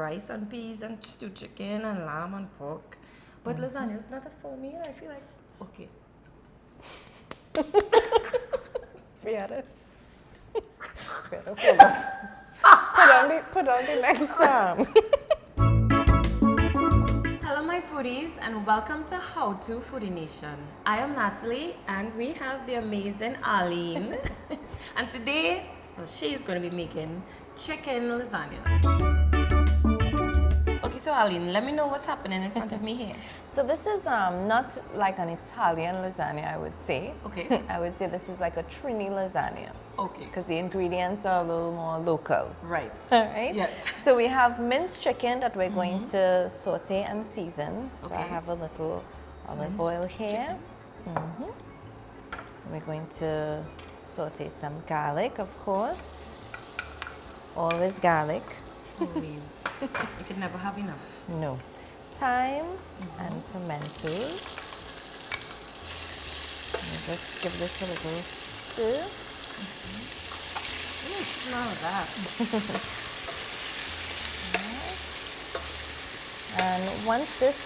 rice and peas and stewed chicken and lamb and pork. But lasagna is not a full meal. I feel like, okay. Fieres. Put on the next song. Hello my foodies and welcome to How To Foodie Nation. I am Natalie and we have the amazing Arlene. And today, well, she's going to be making chicken lasagna. Okay, so Arlene, let me know what's happening in front of me here. So this is not like an Italian lasagna, I would say. Okay. I would say this is like a Trini lasagna. Okay. Because the ingredients are a little more local. Right. All right. Yes. So we have minced chicken that we're going to saute and season. So I Okay. have a little olive Minced oil here. chicken. We're going to saute some garlic, of course. Always garlic. Always. You could never have enough. No. Thyme and pimentos. And just give this a little stir. Smell that. And once this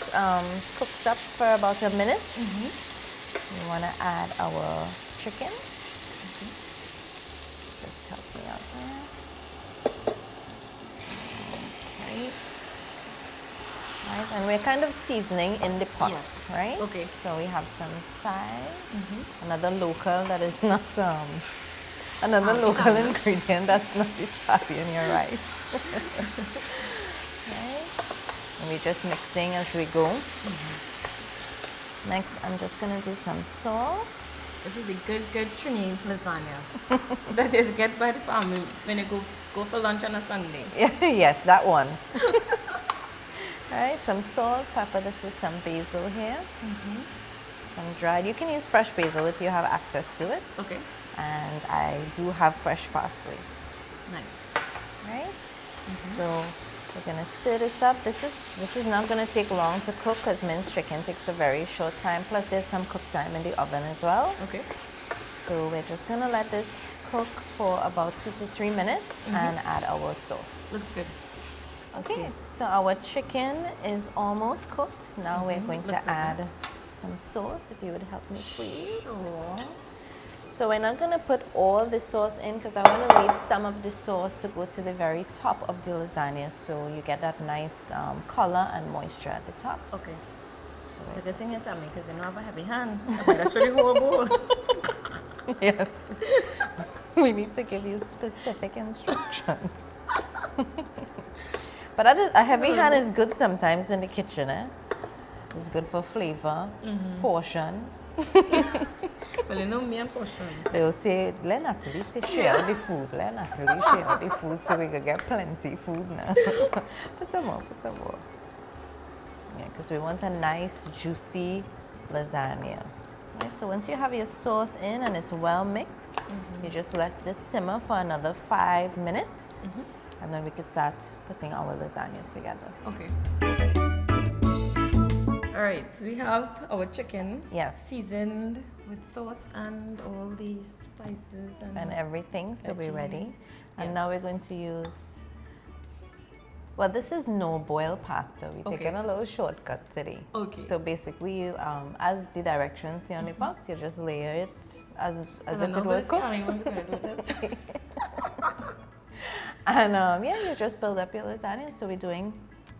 cooks up for about a minute, we want to add our chicken. Just help me out there. Right, and we're kind of seasoning in the pot, Yes. right? Okay. So we have some chive, another local that is not another local Italian. ingredient that's not Italian. You're right. Right, and we're just mixing as we go. Next, I'm just gonna do some salt. This is a good Trini lasagna. That is get by the family when you go for lunch on a Sunday. Yes, that one. All right, some salt, pepper. This is some basil here. Some dried. You can use fresh basil if you have access to it. Okay. And I do have fresh parsley. Nice. Right. So we're gonna stir this up. This is not gonna take long to cook because minced chicken takes a very short time. Plus, there's some cook time in the oven as well. Okay. So we're just gonna let this cook for about 2 to 3 minutes and add our sauce. Looks good. Okay, so our chicken is almost cooked. Now we're going Looks to like add that. some sauce, if you would help me please. Sure. So we're not going to put all the sauce in because I want to leave some of the sauce to go to the very top of the lasagna so you get that nice color and moisture at the top. Okay. So It's a good thing you tell me because you know I have a heavy hand. I might actually whole bowl. yes, we need to give you specific instructions. But a heavy hand is good sometimes in the kitchen, eh? It's good for flavor, portion. Well, you know me and portions. They'll say, let Natalie share the food. Let Natalie share the food so we can get plenty food now. Put some more, put some more. Yeah, because we want a nice, juicy lasagna. Right, so once you have your sauce in and it's well mixed, you just let this simmer for another 5 minutes. And then we could start putting our lasagna together. Okay. All right, so we have our chicken. Yes. Seasoned with sauce and all the spices And everything, so we're ready. veggies. And Yes. now we're going to use, well, this is no boil pasta. We're Okay. taking a little shortcut today. Okay. So basically, you, as the directions see on the box, you just layer it as if it were cooked. And yeah, you just build up your lasagna. So we're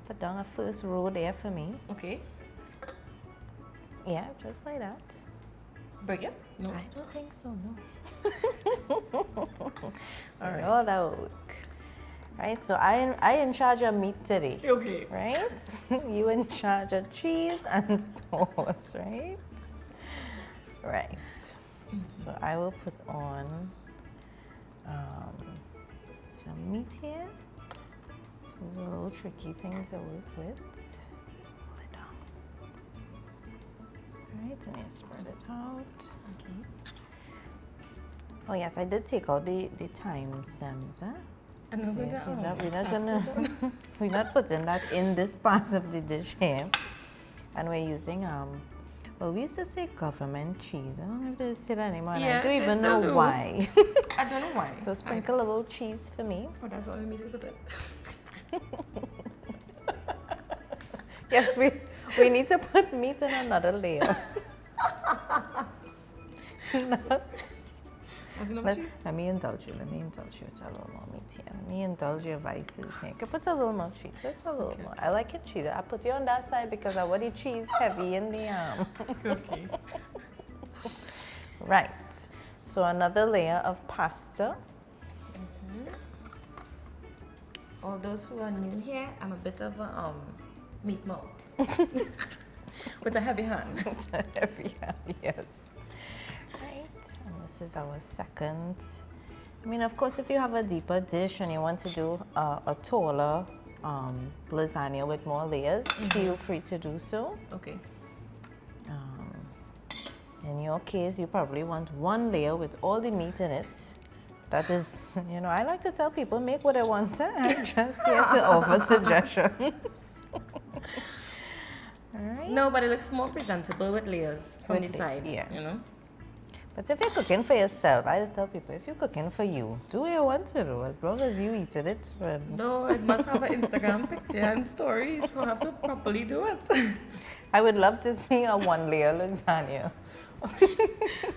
put down a first row there for me. Okay. Yeah, just like that. Break it? No. I don't think so, no. All right. Oh, that will work. Right, so I in charge of meat today. Okay. Right? You in charge of cheese and sauce, right? Right. So I will put on some meat here. This is a little tricky thing to work with. Pull it down. Right, and you spread it out. Okay. Oh yes, I did take out the thyme stems, huh? I know We're that. not gonna, we're not putting that in this part of the dish here. And we're using, well, we used to say government cheese. I don't know if they say that anymore. Yeah, I don't they even still know do. why. I don't know why. So sprinkle a little cheese for me. Oh, that's all we need to put it. Yes, we need to put meat in another layer. Let me indulge you. Let me indulge you with a little more meat here. Let me indulge your vices here. You can put a little more cheese. Just a little more. I like it cheese. I put you on that side because I want the cheese heavy in the arm. Okay. Right. So another layer of pasta. All those who are new here, I'm a bit of a meat mouth. With a heavy hand. Heavy hand, yes. Right. And this is our second. I mean, of course, if you have a deeper dish and you want to do a taller lasagna with more layers, feel free to do so. Okay. In your case, you probably want one layer with all the meat in it. That is, you know, I like to tell people, make what I want. I'm just here to offer suggestions. All right. No, but it looks more presentable with layers from the side, yeah. you know? But if you're cooking for yourself, I just tell people, if you're cooking for you, do what you want to do, as long as you eat it. No, it must have an Instagram picture and story, so I have to properly do it. I would love to see a one-layer lasagna.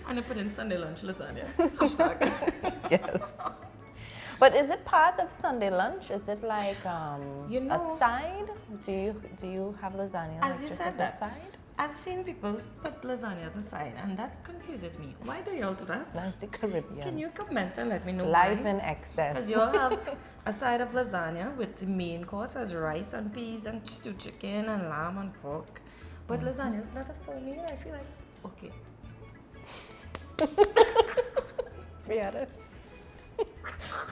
And I put in Sunday lunch lasagna. Hashtag. Yes. But is it part of Sunday lunch? Is it like You know, a side? Do you have lasagna As like you just said as that, a side? I've seen people put lasagna as a side, and that confuses me. Why do y'all do that? That's the Caribbean. Can you comment and let me know Life why? in excess. Because you'll have a side of lasagna with the main course as rice and peas and stewed chicken and lamb and pork. But lasagna is not a full meal. I feel like, okay. We had it.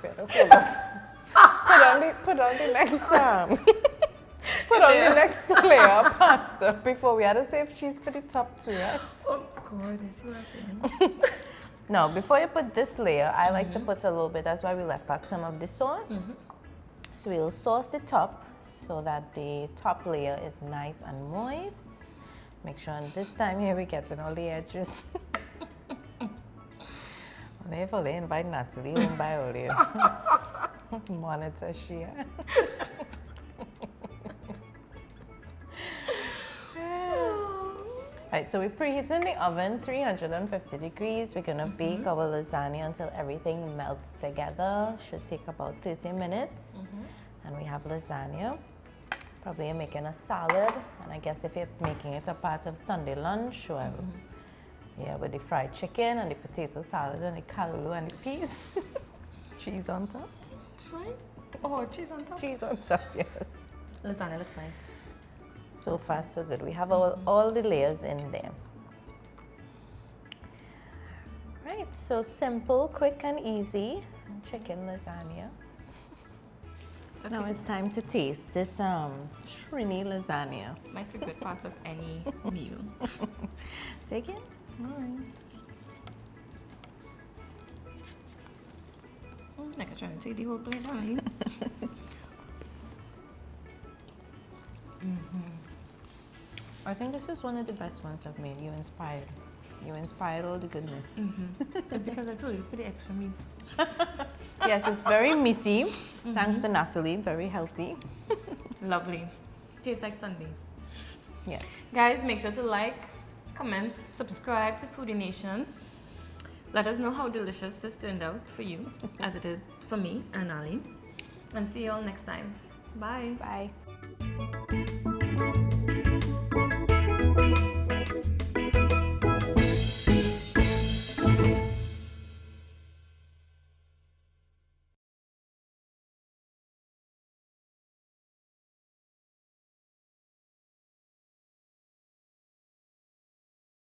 Put on the next put on the next layer of pasta before we had to save cheese for the top two, right? Oh God, I see what I'm saying. No, before you put this layer, I like to put a little bit. That's why we left back some of the sauce. So we'll sauce the top so that the top layer is nice and moist. Make sure this time here we get in all the edges. Therefore, they invite Natalie home by earlier. Monitor she. Right, so we preheat in the oven 350 degrees. We're gonna bake our lasagna until everything melts together. Should take about 30 minutes. And we have lasagna. Probably you're making a salad, and I guess if you're making it a part of Sunday lunch, well, yeah, with the fried chicken and the potato salad and the callaloo and the peas. Cheese on top. That's right. Oh, cheese on top. Cheese on top, yes. Lasagna looks nice. So far, so good. We have all the layers in there. Right, so simple, quick and easy chicken lasagna. Okay. Now it's time to taste this Trini lasagna. My favorite part of any meal. Take it. Alright. Like I'm trying to take the whole plate down. I think this is one of the best ones I've made. You inspired all the goodness. It's because I told you, put the extra meat. Yes, it's very meaty. Thanks to Natalie, very healthy. Lovely. Tastes like Sunday. Yes. Guys, make sure to like, comment, subscribe to Foodie Nation. Let us know how delicious this turned out for you, as it did for me and Arlene. And see you all next time. Bye. Bye.